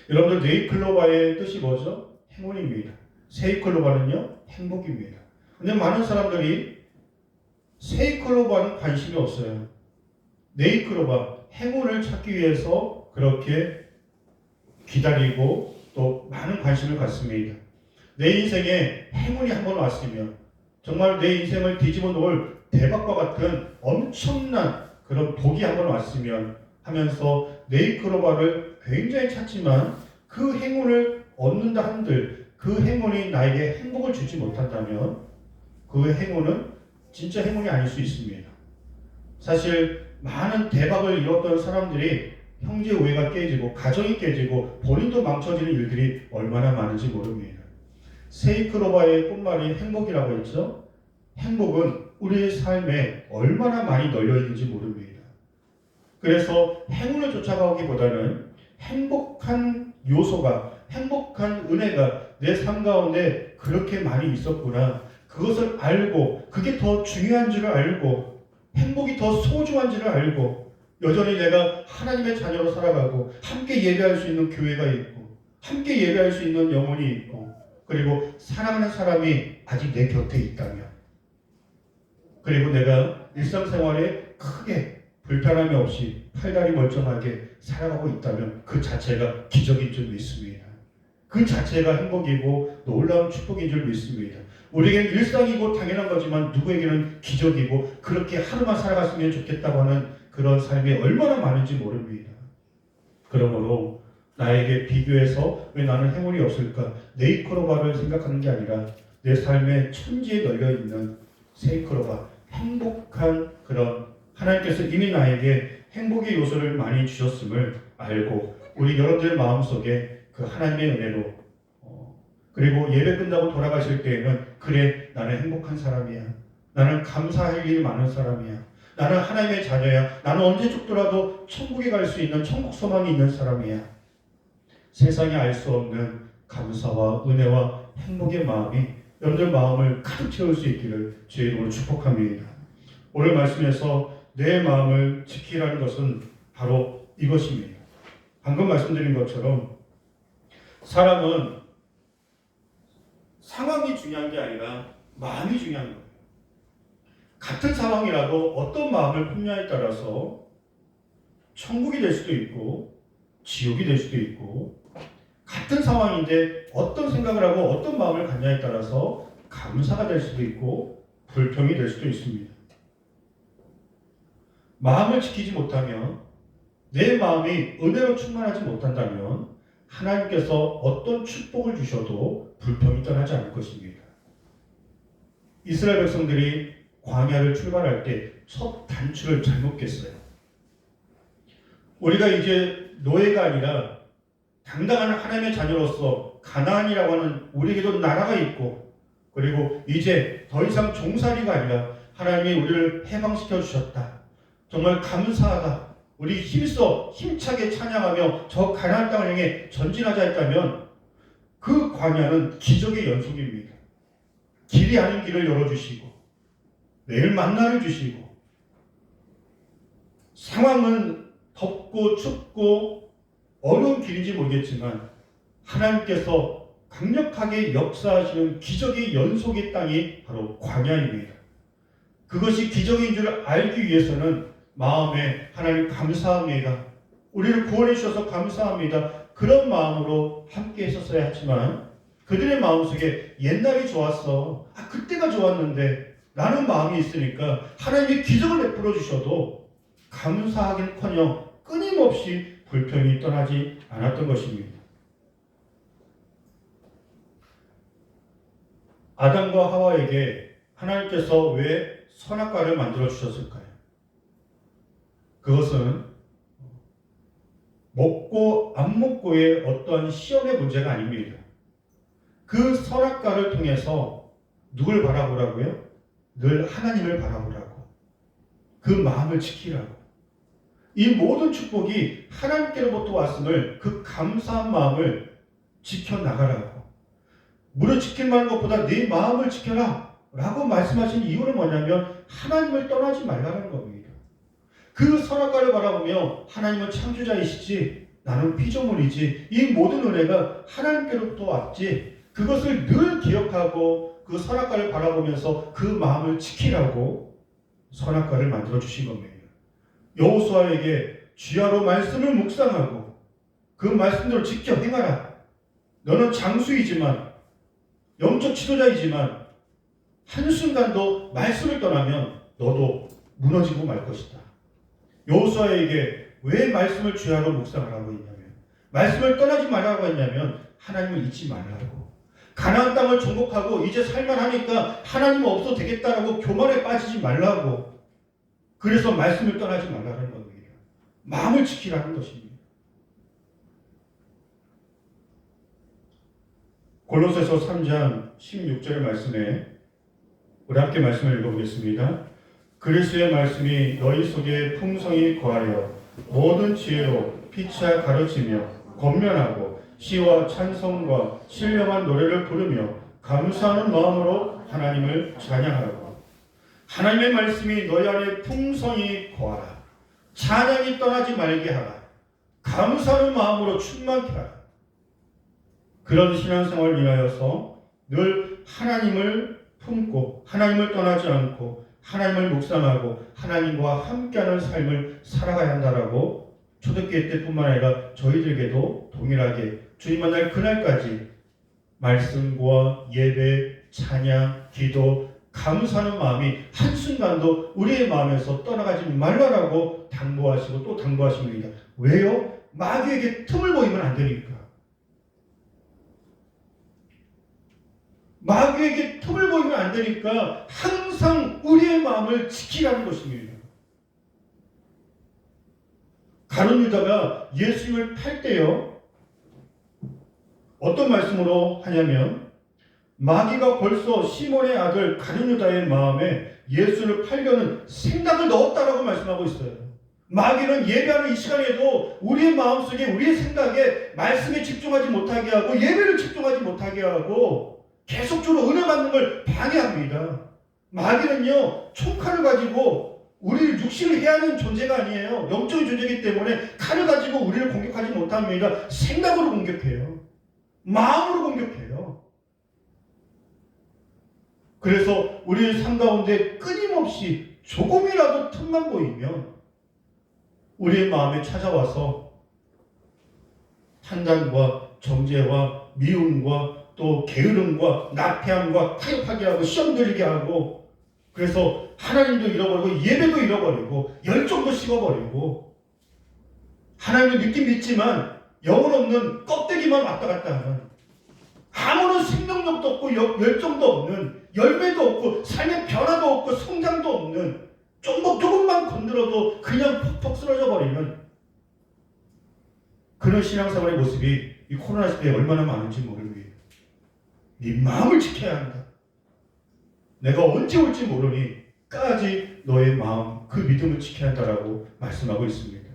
여러분들 네이클로바의 뜻이 뭐죠? 행운입니다. 세이클로바는요? 행복입니다. 근데 많은 사람들이 세이클로바는 관심이 없어요. 네이클로바, 행운을 찾기 위해서 그렇게 기다리고 또 많은 관심을 갖습니다. 내 인생에 행운이 한번 왔으면 정말 내 인생을 뒤집어 놓을 대박과 같은 엄청난 그런 복이 한번 왔으면 하면서 네이클로바를 굉장히 찾지만 그 행운을 얻는다 한들 그 행운이 나에게 행복을 주지 못한다면 그 행운은 진짜 행운이 아닐 수 있습니다. 사실 많은 대박을 이뤘던 사람들이 형제 우애가 깨지고 가정이 깨지고 본인도 망쳐지는 일들이 얼마나 많은지 모릅니다. 세이클로바의 꽃말이 행복이라고 했죠. 행복은 우리의 삶에 얼마나 많이 널려 있는지 모릅니다. 그래서 행운을 쫓아가기보다는 행복한 요소가, 행복한 은혜가 내 삶 가운데 그렇게 많이 있었구나. 그것을 알고 그게 더 중요한 줄을 알고 행복이 더 소중한 줄을 알고 여전히 내가 하나님의 자녀로 살아가고 함께 예배할 수 있는 교회가 있고 함께 예배할 수 있는 영혼이 있고 그리고 사랑하는 사람이 아직 내 곁에 있다면 그리고 내가 일상생활에 크게 불편함이 없이 팔다리 멀쩡하게 살아가고 있다면 그 자체가 기적인 줄 믿습니다. 그 자체가 행복이고 놀라운 축복인 줄 믿습니다. 우리에게는 일상이고 당연한 거지만 누구에게는 기적이고 그렇게 하루만 살아갔으면 좋겠다고 하는 그런 삶이 얼마나 많은지 모릅니다. 그러므로 나에게 비교해서 왜 나는 행운이 없을까? 네이클로바를 생각하는 게 아니라 내 삶의 천지에 널려있는 세이클로바, 행복한 그런 하나님께서 이미 나에게 행복의 요소를 많이 주셨음을 알고 우리 여러분들의 마음속에 그 하나님의 은혜로 그리고 예배 끝나고 돌아가실 때에는 그래 나는 행복한 사람이야. 나는 감사할 일이 많은 사람이야. 나는 하나님의 자녀야. 나는 언제 죽더라도 천국에 갈 수 있는 천국 소망이 있는 사람이야. 세상에 알 수 없는 감사와 은혜와 행복의 마음이 여러분들 마음을 가득 채울 수 있기를 주의 이름으로 축복합니다. 오늘 말씀에서 내 마음을 지키라는 것은 바로 이것입니다. 방금 말씀드린 것처럼 사람은 상황이 중요한 게 아니라 마음이 중요한 거예요. 같은 상황이라도 어떤 마음을 품냐에 따라서 천국이 될 수도 있고 지옥이 될 수도 있고 같은 상황인데 어떤 생각을 하고 어떤 마음을 갖냐에 따라서 감사가 될 수도 있고 불평이 될 수도 있습니다. 마음을 지키지 못하면 내 마음이 은혜로 충만하지 못한다면 하나님께서 어떤 축복을 주셔도 불평이 떠나지 않을 것입니다. 이스라엘 백성들이 광야를 출발할 때 첫 단추를 잘못 깼어요. 우리가 이제 노예가 아니라 당당한 하나님의 자녀로서 가나안이라고 하는 우리에게도 나라가 있고 그리고 이제 더 이상 종살이가 아니라 하나님이 우리를 해방시켜 주셨다. 정말 감사하다. 우리 힘써 힘차게 찬양하며 저 가나안 땅을 향해 전진하자 했다면 그 광야는 기적의 연속입니다. 길이 아닌 길을 열어주시고 매일 만나를 주시고 상황은 덥고 춥고 어려운 길인지 모르겠지만 하나님께서 강력하게 역사하시는 기적의 연속의 땅이 바로 광야입니다. 그것이 기적인 줄 알기 위해서는 마음에 하나님 감사합니다. 우리를 구원해 주셔서 감사합니다. 그런 마음으로 함께 했었어야 하지만 그들의 마음속에 옛날이 좋았어. 그때가 좋았는데 라는 마음이 있으니까 하나님이 기적을 베풀어 주셔도 감사하긴커녕 끊임없이 불평이 떠나지 않았던 것입니다. 아담과 하와에게 하나님께서 왜 선악과를 만들어 주셨을까요? 그것은 먹고 안 먹고의 어떤 시험의 문제가 아닙니다. 그 선악과를 통해서 누굴 바라보라고요? 늘 하나님을 바라보라고. 그 마음을 지키라고. 이 모든 축복이 하나님께로부터 왔음을 그 감사한 마음을 지켜나가라고. 물을 지킬 만한 것보다 네 마음을 지켜라 라고 말씀하신 이유는 뭐냐면 하나님을 떠나지 말라는 겁니다. 그 선악과를 바라보며 하나님은 창조자이시지 나는 피조물이지 이 모든 은혜가 하나님께로부터 왔지 그것을 늘 기억하고 그 선악과를 바라보면서 그 마음을 지키라고 선악과를 만들어 주신 겁니다. 여호수아에게 주야로 말씀을 묵상하고 그 말씀대로 지켜 행하라. 너는 장수이지만 영적 지도자이지만 한순간도 말씀을 떠나면 너도 무너지고 말 것이다. 여호수아에게 왜 말씀을 주야로 묵상하라고 했냐면 말씀을 떠나지 말라고 했냐면 하나님을 잊지 말라고. 가나안 땅을 정복하고 이제 살만하니까 하나님 없어도 되겠다라고 교만에 빠지지 말라고. 그래서 말씀을 떠나지 말라는 겁니다. 마음을 지키라는 것입니다. 골로새서 3장 16절 말씀에 우리 함께 말씀을 읽어보겠습니다. 그리스도의 말씀이 너희 속에 풍성히 거하여 모든 지혜로 피차 가르치며 권면하고 시와 찬송과 신령한 노래를 부르며 감사하는 마음으로 하나님을 찬양하라고. 하나님의 말씀이 너희 안에 풍성히 거하라. 찬양이 떠나지 말게 하라. 감사하는 마음으로 충만케 하라. 그런 신앙생활을 위하여서 늘 하나님을 품고 하나님을 떠나지 않고 하나님을 묵상하고 하나님과 함께하는 삶을 살아가야 한다라고 초대교회 때뿐만 아니라 저희들에게도 동일하게 주님 만날 그날까지 말씀과 예배, 찬양, 기도, 감사하는 마음이 한순간도 우리의 마음에서 떠나가지 말라라고 당부하시고 또 당부하십니다. 왜요? 마귀에게 틈을 보이면 안 되니까. 마귀에게 틈을 보이면 안 되니까 항상 우리의 마음을 지키라는 것입니다. 가룟 유다가 예수님을 팔 때요. 어떤 말씀으로 하냐면 마귀가 벌써 시몬의 아들 가룟 유다의 마음에 예수를 팔려는 생각을 넣었다라고 말씀하고 있어요. 마귀는 예배하는 이 시간에도 우리의 마음속에 우리의 생각에 말씀에 집중하지 못하게 하고 예배를 집중하지 못하게 하고 계속적으로 은혜 받는 걸 방해합니다. 마귀는요 총칼을 가지고 우리를 육신을 해하는 존재가 아니에요. 영적인 존재이기 때문에 칼을 가지고 우리를 공격하지 못합니다. 생각으로 공격해요. 마음으로 공격해요. 그래서 우리의 삶 가운데 끊임없이 조금이라도 틈만 보이면 우리의 마음에 찾아와서 판단과 정죄와 미움과 또 게으름과 나태함과 타협하게 하고 시험 들리게 하고, 그래서 하나님도 잃어버리고 예배도 잃어버리고 열정도 식어버리고, 하나님을 믿긴 믿지만 영혼 없는 껍데기만 왔다 갔다 하는, 아무런 생명력도 없고 열정도 없는, 열매도 없고 삶의 변화도 없고 성장도 없는, 조금만 건드려도 그냥 퍽퍽 쓰러져 버리는 그런 신앙생활의 모습이 이 코로나 시대에 얼마나 많은지 모르니 네 마음을 지켜야 한다. 내가 언제 올지 모르니 까지 너의 마음, 그 믿음을 지켜야 한다라고 말씀하고 있습니다.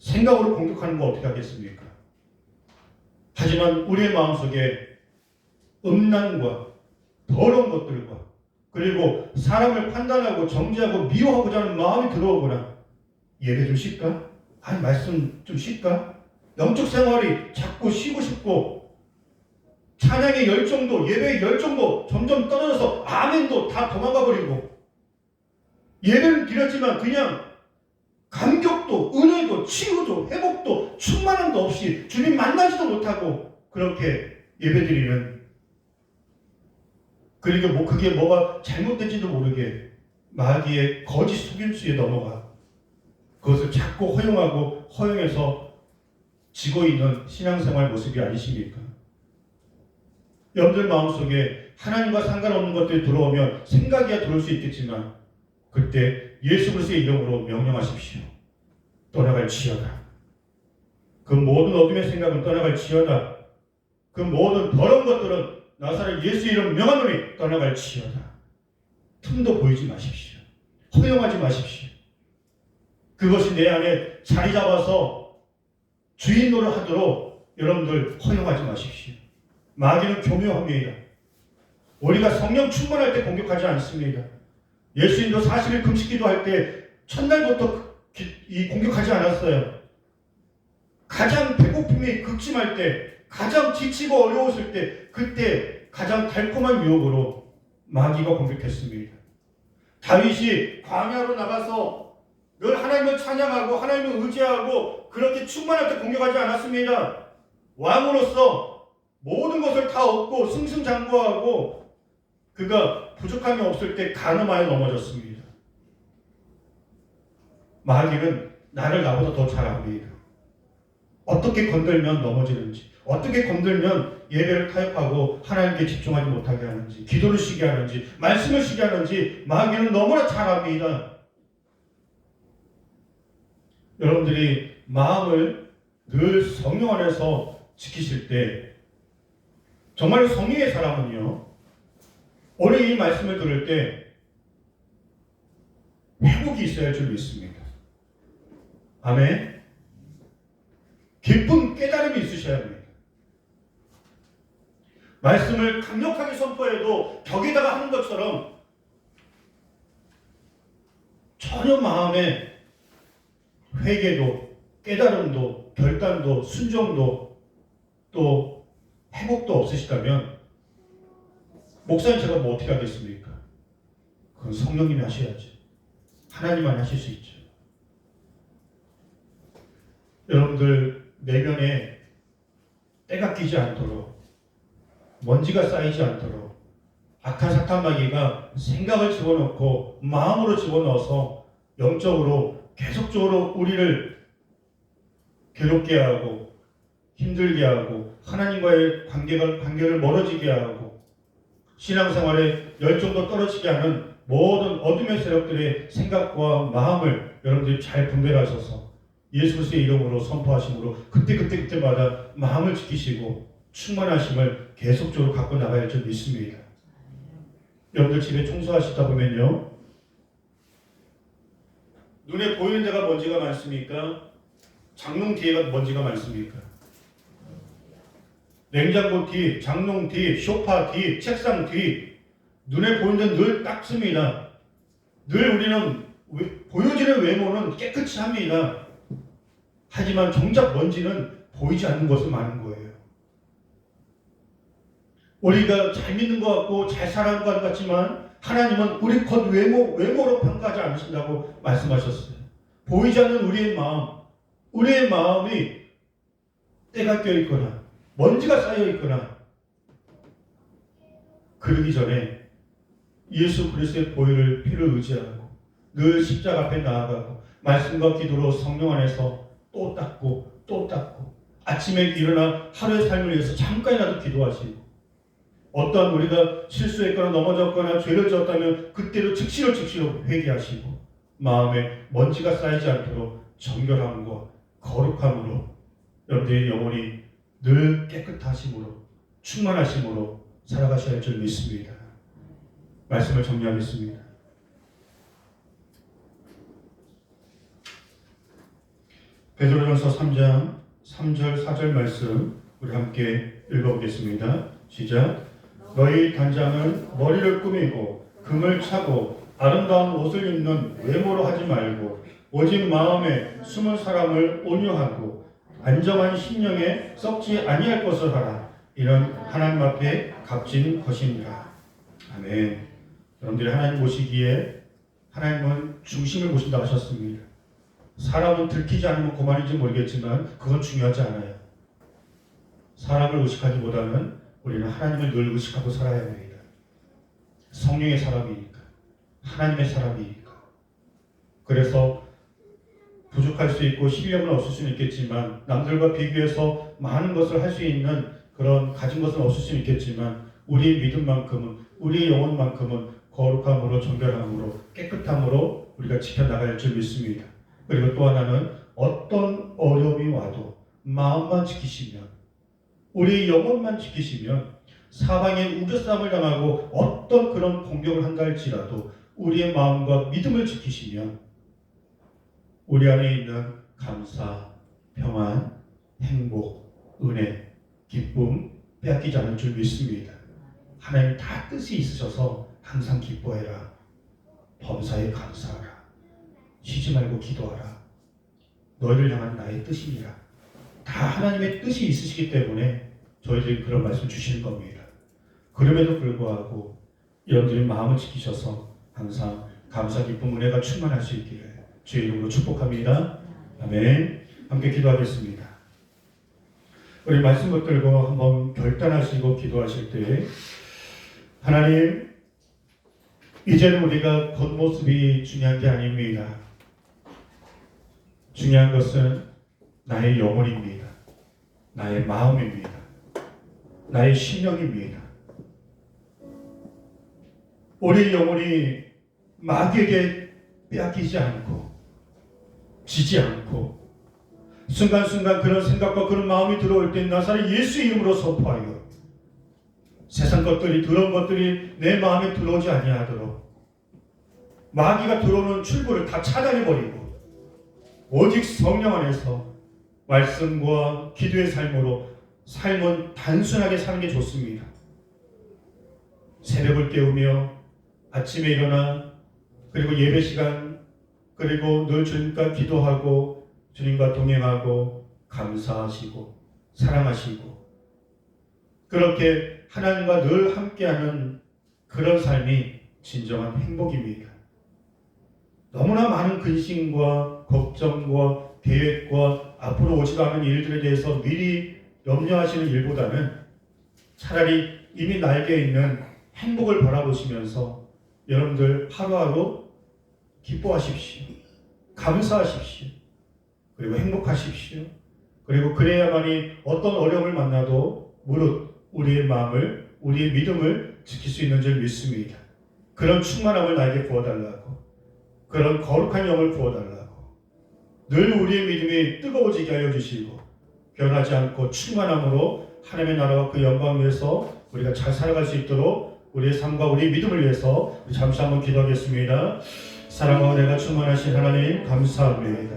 생각으로 공격하는 거 어떻게 하겠습니까? 하지만 우리의 마음속에 음란과 더러운 것들과 그리고 사람을 판단하고 정죄하고 미워하고자 하는 마음이 들어오거나, 예배 좀 쉴까? 아니 말씀 좀 쉴까? 영적 생활이 자꾸 쉬고 싶고 찬양의 열정도, 예배의 열정도 점점 떨어져서 아멘도 다 도망가 버리고, 예배는 드렸지만 그냥 감격도, 은혜도, 치유도, 회복도, 충만함도 없이 주님 만나지도 못하고 그렇게 예배드리는, 그리고 그게 뭐가 잘못된지도 모르게 마귀의 거짓 속임수에 넘어가 그것을 자꾸 허용하고 허용해서 지고 있는 신앙생활 모습이 아니십니까? 여러분들 마음속에 하나님과 상관없는 것들이 들어오면 생각이야 들어올 수 있겠지만, 그때 예수 그리스도의 이름으로 명령하십시오. 떠나갈지어다. 그 모든 어둠의 생각은 떠나갈지어다. 그 모든 더러운 것들은 나사렛 예수 이름 명하노니 떠나갈지어다. 틈도 보이지 마십시오. 허용하지 마십시오. 그것이 내 안에 자리 잡아서 주인 노릇하도록 여러분들 허용하지 마십시오. 마귀는 교묘합니다. 우리가 성령 충만할 때 공격하지 않습니다. 예수님도 40일 금식기도 할 때 첫날부터 공격하지 않았어요. 가장 배고픔이 극심할 때, 가장 지치고 어려웠을 때, 그때 가장 달콤한 유혹으로 마귀가 공격했습니다. 다윗이 광야로 나가서 늘 하나님을 찬양하고 하나님을 의지하고 그렇게 충만할 때 공격하지 않았습니다. 왕으로서 모든 것을 다 얻고 승승장구하고 그가 부족함이 없을 때 간음하여 넘어졌습니다. 마귀는 나를 나보다 더 잘 압니다. 어떻게 건들면 넘어지는지, 어떻게 건들면 예배를 타협하고 하나님께 집중하지 못하게 하는지, 기도를 쉬게 하는지, 말씀을 쉬게 하는지 마귀는 너무나 잘 압니다. 여러분들이 마음을 늘 성령 안에서 지키실 때, 정말 성령의 사람은요, 오늘 이 말씀을 들을 때 회복이 있어야 할 줄 믿습니다. 아멘. 깊은 깨달음이 있으셔야 합니다. 말씀을 강력하게 선포해도 벽에다가 하는 것처럼 전혀 마음에 회개도, 깨달음도, 결단도, 순종도, 또 회복도 없으시다면 목사님 제가 뭐 어떻게 하겠습니까? 그건 성령님이 하셔야죠. 하나님만 하실 수 있죠. 여러분들 내면에 때가 끼지 않도록, 먼지가 쌓이지 않도록 악한 사탄 마귀가 생각을 집어넣고 마음으로 집어넣어서 영적으로 계속적으로 우리를 괴롭게 하고 힘들게 하고 하나님과의 관계를 멀어지게 하고 신앙생활에 열정도 떨어지게 하는 모든 어둠의 세력들의 생각과 마음을 여러분들이 잘 분별하셔서 예수 그리스도의 이름으로 선포하심으로 그때마다 마음을 지키시고 충만하심을 계속적으로 갖고 나가야 할 줄 믿습니다. 여러분들 집에 청소하시다 보면요, 눈에 보이는 데가 먼지가 많습니까? 장롱 뒤에가 먼지가 많습니까? 냉장고 뒤, 장롱 뒤, 소파 뒤, 책상 뒤, 눈에 보이는 데는 늘 닦습니다. 늘 우리는 보여지는 외모는 깨끗이 합니다. 하지만 정작 먼지는 보이지 않는 것은 많은 거예요. 우리가 잘 믿는 것 같고 잘 살아가는 것 같지만 하나님은 우리 겉 외모로 평가하지 않으신다고 말씀하셨어요. 보이지 않는 우리의 마음이 때가 껴있거나 먼지가 쌓여있거나 그러기 전에 예수 그리스도의 보혈을 피를 의지하고 늘 십자가 앞에 나아가고 말씀과 기도로 성령 안에서 또 닦고 아침에 일어나 하루의 삶을 위해서 잠깐이라도 기도하시고 어떤 우리가 실수했거나 넘어졌거나 죄를 지었다면 그때로 즉시로 회개하시고 마음에 먼지가 쌓이지 않도록 정결함과 거룩함으로 여러분들의 영혼이 늘 깨끗하심으로 충만하심으로 살아가셔야 할 줄 믿습니다. 말씀을 정리하겠습니다. 베드로전서 3장 3절 4절 말씀 우리 함께 읽어보겠습니다. 시작. 너희 단장은 머리를 꾸미고 금을 차고 아름다운 옷을 입는 외모로 하지 말고 오직 마음에 숨은 사람을 온유하고 안정한 심령에 썩지 아니할 것을 하라. 이는 하나님 앞에 값진 것입니다. 아멘. 여러분들이 하나님 보시기에 하나님은 중심을 보신다고 하셨습니다. 사람은 들키지 않으면 그만인지 모르겠지만 그건 중요하지 않아요. 사람을 의식하기보다는 우리는 하나님을 늘 의식하고 살아야 합니다. 성령의 사람이니까, 하나님의 사람이니까. 그래서 부족할 수 있고 실력은 없을 수는 있겠지만 남들과 비교해서 많은 것을 할 수 있는 그런 가진 것은 없을 수는 있겠지만 우리의 믿음만큼은 우리의 영혼만큼은 거룩함으로 정결함으로 깨끗함으로 우리가 지켜나가야 할 줄 믿습니다. 그리고 또 하나는 어떤 어려움이 와도 마음만 지키시면 우리의 영혼만 지키시면 사방에 우겨싸움을 당하고 어떤 그런 공격을 한다 할지라도 우리의 마음과 믿음을 지키시면 우리 안에 있는 감사, 평안, 행복, 은혜, 기쁨 빼앗기지 않을 줄 믿습니다. 하나님 다 뜻이 있으셔서 항상 기뻐해라. 범사에 감사하라. 쉬지 말고 기도하라. 너희를 향한 나의 뜻이니라. 다 하나님의 뜻이 있으시기 때문에 저희들이 그런 말씀 주시는 겁니다. 그럼에도 불구하고 여러분들이 마음을 지키셔서 항상 감사, 기쁨, 은혜가 충만할 수 있기를 주의 이름으로 축복합니다. 아멘. 함께 기도하겠습니다. 우리 말씀 붙들고 한번 결단하시고 기도하실 때 하나님, 이제는 우리가 겉모습이 중요한 게 아닙니다. 중요한 것은 나의 영혼입니다. 나의 마음입니다. 나의 심령입니다. 우리 영혼이 마귀에게 빼앗기지 않고 지지 않고 순간순간 그런 생각과 그런 마음이 들어올 때 나사렛 예수 이름으로 선포하여 세상 것들이 더러운 것들이 내 마음에 들어오지 아니하도록 마귀가 들어오는 출구를 다 차단해버리고 오직 성령 안에서 말씀과 기도의 삶으로 삶은 단순하게 사는 게 좋습니다. 새벽을 깨우며 아침에 일어나 그리고 예배 시간 그리고 늘 주님과 기도하고 주님과 동행하고 감사하시고 사랑하시고 그렇게 하나님과 늘 함께하는 그런 삶이 진정한 행복입니다. 너무나 많은 근심과 걱정과 계획과 앞으로 오지도 않은 일들에 대해서 미리 염려하시는 일보다는 차라리 이미 날개에 있는 행복을 바라보시면서 여러분들 하루하루 기뻐하십시오. 감사하십시오. 그리고 행복하십시오. 그리고 그래야만이 어떤 어려움을 만나도 무릇 우리의 마음을, 우리의 믿음을 지킬 수 있는 줄 믿습니다. 그런 충만함을 나에게 부어달라고, 그런 거룩한 영을 부어달라고, 늘 우리의 믿음이 뜨거워지게 하여 주시고 변하지 않고 충만함으로 하나님의 나라와 그 영광 위해서 우리가 잘 살아갈 수 있도록 우리의 삶과 우리의 믿음을 위해서 잠시 한번 기도하겠습니다. 사랑과 은혜가 충만하신 하나님 감사합니다.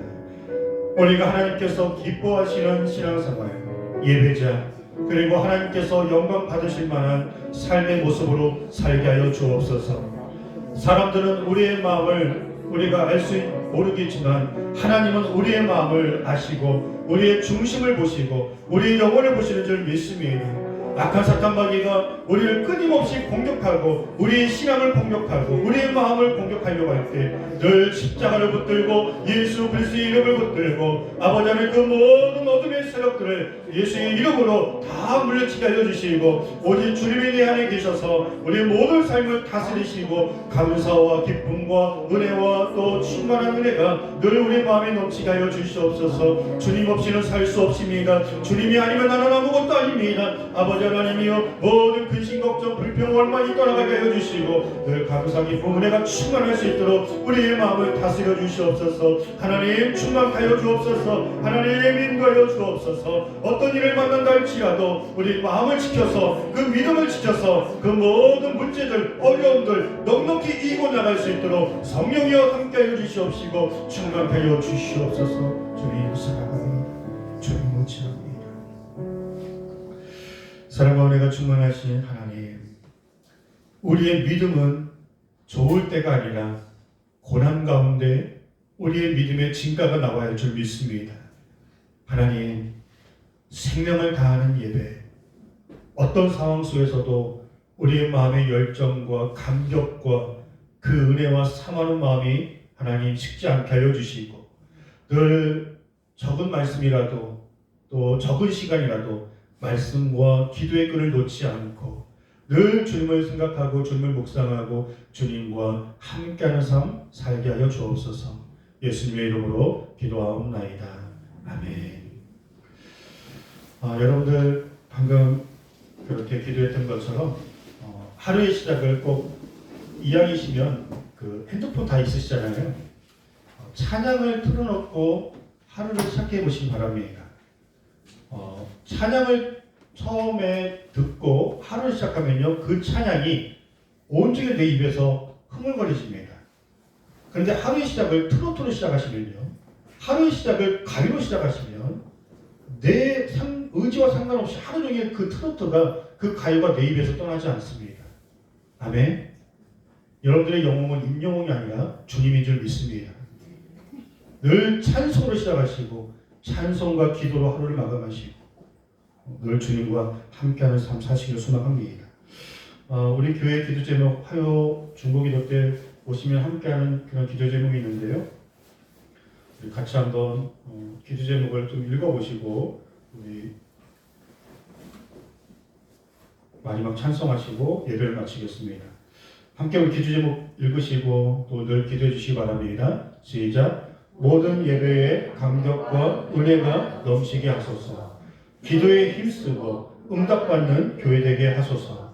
우리가 하나님께서 기뻐하시는 신앙생활, 예배자, 그리고 하나님께서 영광 받으실 만한 삶의 모습으로 살게 하여 주옵소서. 사람들은 우리의 마음을 우리가 알 수 모르겠지만 하나님은 우리의 마음을 아시고 우리의 중심을 보시고 우리의 영혼을 보시는 줄 믿습니다. 악한 사탄마귀가 우리를 끊임없이 공격하고 우리의 신앙을 공격하고 우리의 마음을 공격하려고 할 때 늘 십자가를 붙들고 예수 그리스도의 이름을 붙들고 아버지 하나님 그 모든 어둠의 세력들을 예수의 이름으로 다 물리치게 알려주시고 오직 주님이 내 안에 계셔서 우리의 모든 삶을 다스리시고 감사와 기쁨과 은혜와 또 충만한 은혜가 늘 우리 마음에 넘치게 하여 주시옵소서. 주님 없이는 살 수 없습니다. 주님이 아니면 나는 아무것도 아닙니다. 아버지 하나님이여 모든 근심 걱정 불평 원망이 떠나가게 하여 주시고 늘 감사 기쁨 은혜가 충만할 수 있도록 우리의 마음을 다스려 주시옵소서. 하나님 충만하여 주옵소서. 하나님 인도하여 주옵소서. 어떤 일을 만난다 할지라도 우리 마음을 지켜서 그 믿음을 지켜서 그 모든 문제들 어려움들 넉넉히 이고 나갈 수 있도록 성령이여 함께하여 주시옵시고 충만하여 주시옵소서. 주님 사랑합니다. 주님 모치합니다. 사랑과 은혜가 충만하신 하나님, 우리의 믿음은 좋을 때가 아니라 고난 가운데 우리의 믿음의 진가가 나와야 할 줄 믿습니다. 하나님, 생명을 다하는 예배, 어떤 상황 속에서도 우리의 마음의 열정과 감격과 그 은혜와 사모하는 마음이 하나님 식지 않게 하여 주시고 늘 적은 말씀이라도 또 적은 시간이라도 말씀과 기도의 끈을 놓지 않고 늘 주님을 생각하고 주님을 묵상하고 주님과 함께하는 삶 살게 하여 주옵소서. 예수님의 이름으로 기도하옵나이다. 아멘. 여러분들 방금 그렇게 기도했던 것처럼 하루의 시작을 꼭 이왕이시면 그 핸드폰 다 있으시잖아요. 찬양을 틀어놓고 하루를 시작해 보시기 바랍니다. 찬양을 처음에 듣고 하루를 시작하면요, 그 찬양이 온종일 내 입에서 흥얼거리십니다. 그런데 하루의 시작을 트로트로 시작하시면요, 하루의 시작을 가요로 시작하시면 내 의지와 상관없이 하루 종일 그 트로트가 그 가요가 내 입에서 떠나지 않습니다. 아멘. 여러분들의 영웅은 임영웅이 아니라 주님인 줄 믿습니다. 늘 찬송으로 시작하시고 찬송과 기도로 하루를 마감하시고 늘 주님과 함께하는 삶 사시기를 소망합니다. 우리 교회 기도 제목 화요 중보기도 때 오시면 함께하는 그런 기도 제목이 있는데요. 우리 같이 한번 기도 제목을 좀 읽어보시고 우리 마지막 찬송하시고 예배를 마치겠습니다. 함께 우리 기도 제목 읽으시고 또 늘 기도해 주시기 바랍니다. 시작. 모든 예배에 감격과 은혜가 넘치게 하소서. 기도에 힘쓰고 응답받는 교회 되게 하소서.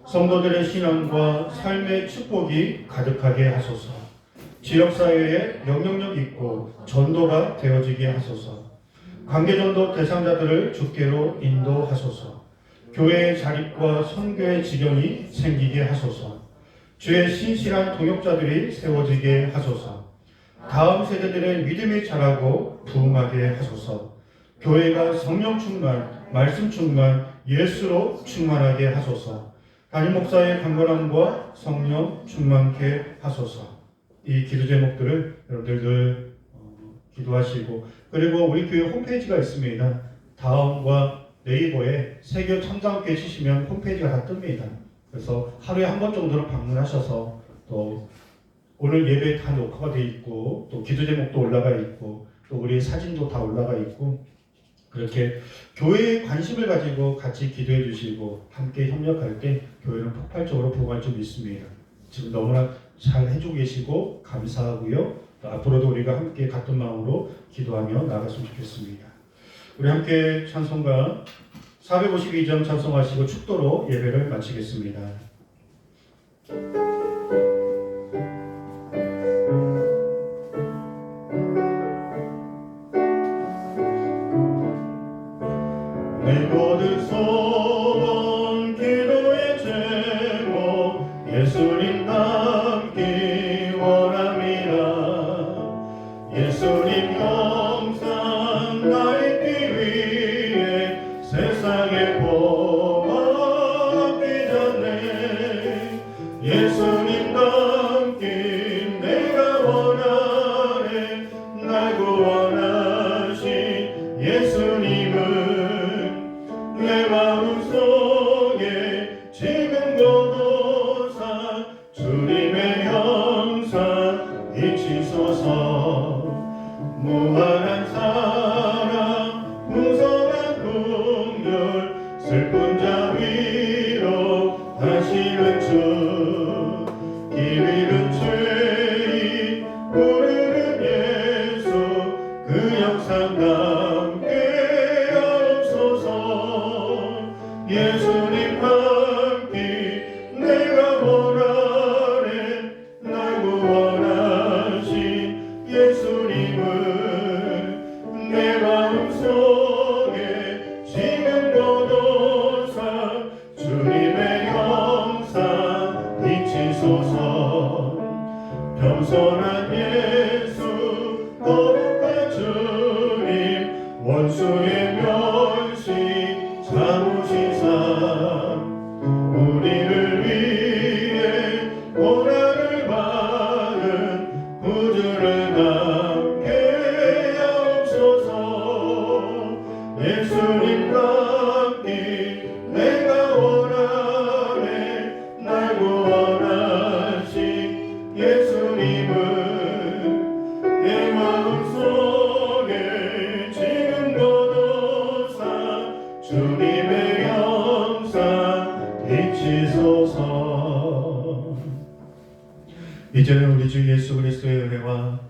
성도들의 신앙과 삶의 축복이 가득하게 하소서. 지역사회에 영향력 있고 전도가 되어지게 하소서. 관계전도 대상자들을 주께로 인도하소서. 교회의 자립과 선교의 지경이 생기게 하소서. 주의 신실한 동역자들이 세워지게 하소서. 다음 세대들의 믿음이 자라고 부흥하게 하소서. 교회가 성령 충만, 말씀 충만, 예수로 충만하게 하소서. 담임 목사의 강건함과 성령 충만케 하소서. 이 기도 제목들을 여러분들 늘 기도하시고, 그리고 우리 교회 홈페이지가 있습니다. 다음과 네이버에 세교 참사함께 치시면 홈페이지가 다 뜹니다. 그래서 하루에 한 번 정도는 방문하셔서 또 오늘 예배 다 녹화가 돼 있고 또 기도 제목도 올라가 있고 또 우리 사진도 다 올라가 있고 그렇게 교회에 관심을 가지고 같이 기도해 주시고 함께 협력할 때 교회는 폭발적으로 부흥할 줄 믿습니다. 지금 너무나 잘 해주고 계시고 감사하고요. 또 앞으로도 우리가 함께 같은 마음으로 기도하며 나아갔으면 좋겠습니다. 우리 함께 찬송가 452장 찬송하시고 축도로 예배를 마치겠습니다. 내 모든 소원 기도의 제목 예수님 닮기 원합니다. 예수님 영상 나의 피 위에 세상에 보았기 전에 예수님 닮기 내가 원하네. 날 구원하신 예수님은 내 마음속 무한한 사랑 무성한 긍휼 슬픈 자 위로 하시는 주 길 잃은 죄인 부르는 예수 그 영상 남게 하옵소서. 예수님 함께 내가 원하네 날 구원하신 예수님을 내 마음속에 지금 거둬사 주님의 영상 비치소서. 겸손한 예수 거룩한 주님 원수의 멸시 참으신 삶 우리를 위해 고난을 받은 구주를 남게 하옵소서. 예수님과 함께 내가 원하네 날 구원하신 예수님을 내 마음속에 지금 거둬사 주님의 영상 비치소서. 이제는 우리 주 예수 그리스도의 은혜와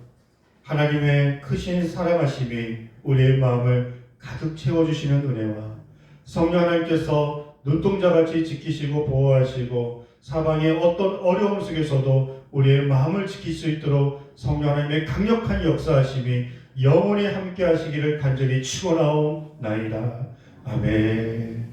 하나님의 크신 사랑하심이 우리의 마음을 가득 채워주시는 은혜와 성령 하나님께서 눈동자같이 지키시고 보호하시고 사방의 어떤 어려움 속에서도 우리의 마음을 지킬 수 있도록 성령 하나님의 강력한 역사하심이 영원히 함께 하시기를 간절히 축원하옵나이다. 아멘.